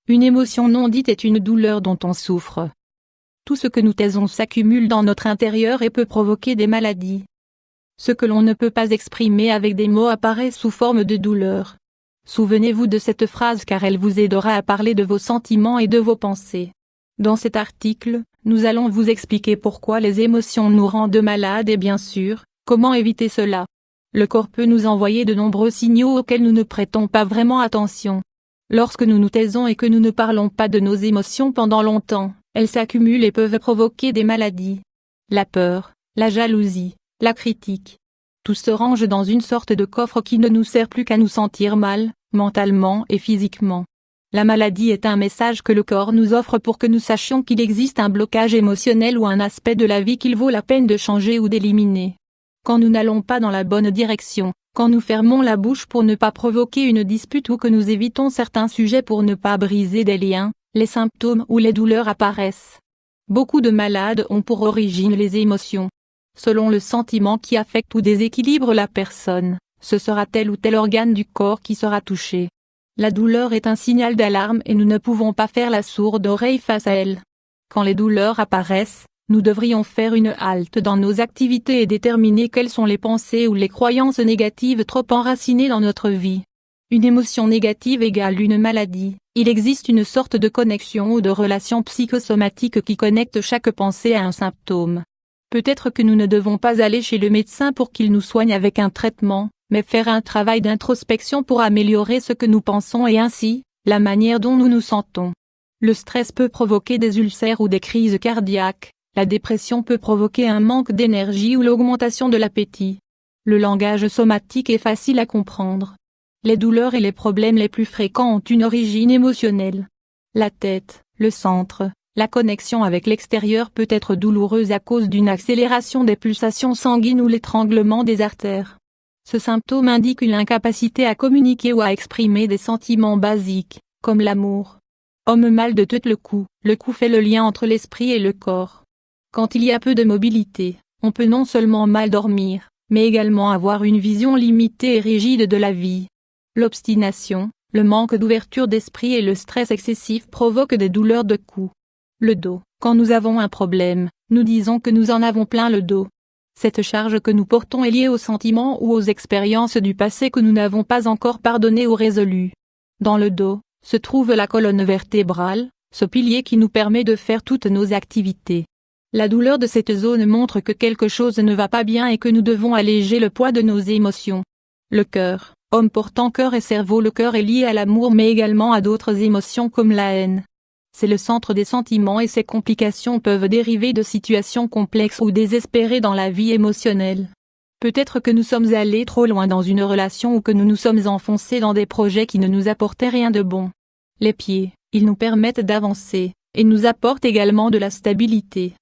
Une émotion non dite est une douleur dont on souffre. Tout ce que nous taisons s'accumule dans notre intérieur et peut provoquer des maladies. Ce que l'on ne peut pas exprimer avec des mots apparaît sous forme de douleur. Souvenez-vous de cette phrase car elle vous aidera à parler de vos sentiments et de vos pensées. Dans cet article, nous allons vous expliquer pourquoi les émotions nous rendent malades et bien sûr, comment éviter cela. Le corps peut nous envoyer de nombreux signaux auxquels nous ne prêtons pas vraiment attention. Lorsque nous nous taisons et que nous ne parlons pas de nos émotions pendant longtemps, elles s'accumulent et peuvent provoquer des maladies. La peur, la jalousie, la critique. Tout se range dans une sorte de coffre qui ne nous sert plus qu'à nous sentir mal, mentalement et physiquement. La maladie est un message que le corps nous offre pour que nous sachions qu'il existe un blocage émotionnel ou un aspect de la vie qu'il vaut la peine de changer ou d'éliminer. Quand nous n'allons pas dans la bonne direction, quand nous fermons la bouche pour ne pas provoquer une dispute ou que nous évitons certains sujets pour ne pas briser des liens, les symptômes ou les douleurs apparaissent. Beaucoup de malades ont pour origine les émotions. Selon le sentiment qui affecte ou déséquilibre la personne, ce sera tel ou tel organe du corps qui sera touché. La douleur est un signal d'alarme et nous ne pouvons pas faire la sourde oreille face à elle. Quand les douleurs apparaissent, nous devrions faire une halte dans nos activités et déterminer quelles sont les pensées ou les croyances négatives trop enracinées dans notre vie. Une émotion négative égale une maladie. Il existe une sorte de connexion ou de relation psychosomatique qui connecte chaque pensée à un symptôme. Peut-être que nous ne devons pas aller chez le médecin pour qu'il nous soigne avec un traitement, mais faire un travail d'introspection pour améliorer ce que nous pensons et ainsi, la manière dont nous nous sentons. Le stress peut provoquer des ulcères ou des crises cardiaques. La dépression peut provoquer un manque d'énergie ou l'augmentation de l'appétit. Le langage somatique est facile à comprendre. Les douleurs et les problèmes les plus fréquents ont une origine émotionnelle. La tête, le centre, la connexion avec l'extérieur peut être douloureuse à cause d'une accélération des pulsations sanguines ou l'étranglement des artères. Ce symptôme indique une incapacité à communiquer ou à exprimer des sentiments basiques, comme l'amour. Homme mal de tête le cou fait le lien entre l'esprit et le corps. Quand il y a peu de mobilité, on peut non seulement mal dormir, mais également avoir une vision limitée et rigide de la vie. L'obstination, le manque d'ouverture d'esprit et le stress excessif provoquent des douleurs de cou. Le dos. Quand nous avons un problème, nous disons que nous en avons plein le dos. Cette charge que nous portons est liée aux sentiments ou aux expériences du passé que nous n'avons pas encore pardonnées ou résolues. Dans le dos, se trouve la colonne vertébrale, ce pilier qui nous permet de faire toutes nos activités. La douleur de cette zone montre que quelque chose ne va pas bien et que nous devons alléger le poids de nos émotions. Le cœur, homme portant cœur et cerveau. Le cœur est lié à l'amour mais également à d'autres émotions comme la haine. C'est le centre des sentiments et ses complications peuvent dériver de situations complexes ou désespérées dans la vie émotionnelle. Peut-être que nous sommes allés trop loin dans une relation ou que nous nous sommes enfoncés dans des projets qui ne nous apportaient rien de bon. Les pieds, ils nous permettent d'avancer, et nous apportent également de la stabilité.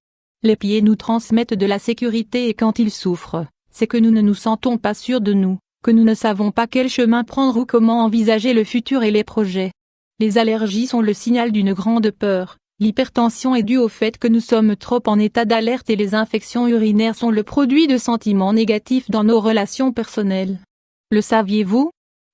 Les pieds nous transmettent de la sécurité et quand ils souffrent, c'est que nous ne nous sentons pas sûrs de nous, que nous ne savons pas quel chemin prendre ou comment envisager le futur et les projets. Les allergies sont le signal d'une grande peur, l'hypertension est due au fait que nous sommes trop en état d'alerte et les infections urinaires sont le produit de sentiments négatifs dans nos relations personnelles. Le saviez-vous ?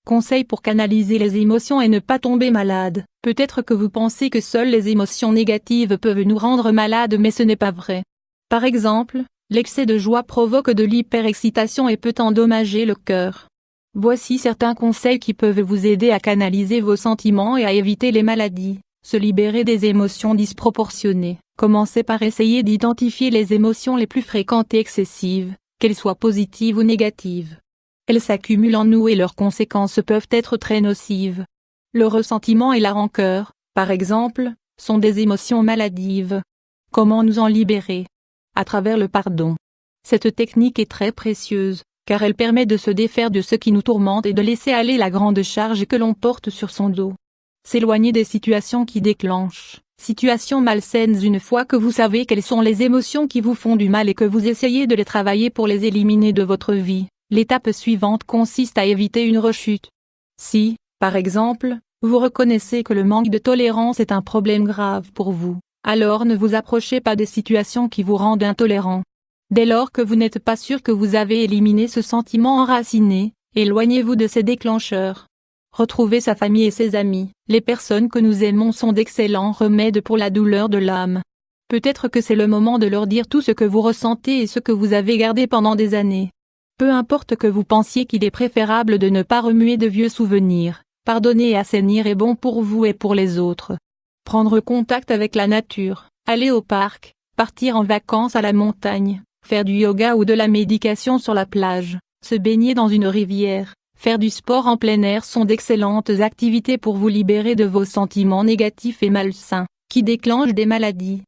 Conseil pour canaliser les émotions et ne pas tomber malade. Peut-être que vous pensez que seules les émotions négatives peuvent nous rendre malades mais ce n'est pas vrai. Par exemple, l'excès de joie provoque de l'hyperexcitation et peut endommager le cœur. Voici certains conseils qui peuvent vous aider à canaliser vos sentiments et à éviter les maladies. Se libérer des émotions disproportionnées. Commencez par essayer d'identifier les émotions les plus fréquentes et excessives, qu'elles soient positives ou négatives. Elles s'accumulent en nous et leurs conséquences peuvent être très nocives. Le ressentiment et la rancœur, par exemple, sont des émotions maladives. Comment nous en libérer ? À travers le pardon. Cette technique est très précieuse, car elle permet de se défaire de ce qui nous tourmente et de laisser aller la grande charge que l'on porte sur son dos. S'éloigner des situations qui déclenchent, situations malsaines. Une fois que vous savez quelles sont les émotions qui vous font du mal et que vous essayez de les travailler pour les éliminer de votre vie, l'étape suivante consiste à éviter une rechute. Si, par exemple, vous reconnaissez que le manque de tolérance est un problème grave pour vous, alors ne vous approchez pas des situations qui vous rendent intolérant. Dès lors que vous n'êtes pas sûr que vous avez éliminé ce sentiment enraciné, éloignez-vous de ces déclencheurs. retrouver sa famille et ses amis. Les personnes que nous aimons sont d'excellents remèdes pour la douleur de l'âme. Peut-être que c'est le moment de leur dire tout ce que vous ressentez et ce que vous avez gardé pendant des années. Peu importe que vous pensiez qu'il est préférable de ne pas remuer de vieux souvenirs, pardonner et assainir est bon pour vous et pour les autres. Prendre contact avec la nature, aller au parc, partir en vacances à la montagne, faire du yoga ou de la méditation sur la plage, se baigner dans une rivière, faire du sport en plein air sont d'excellentes activités pour vous libérer de vos sentiments négatifs et malsains, qui déclenchent des maladies.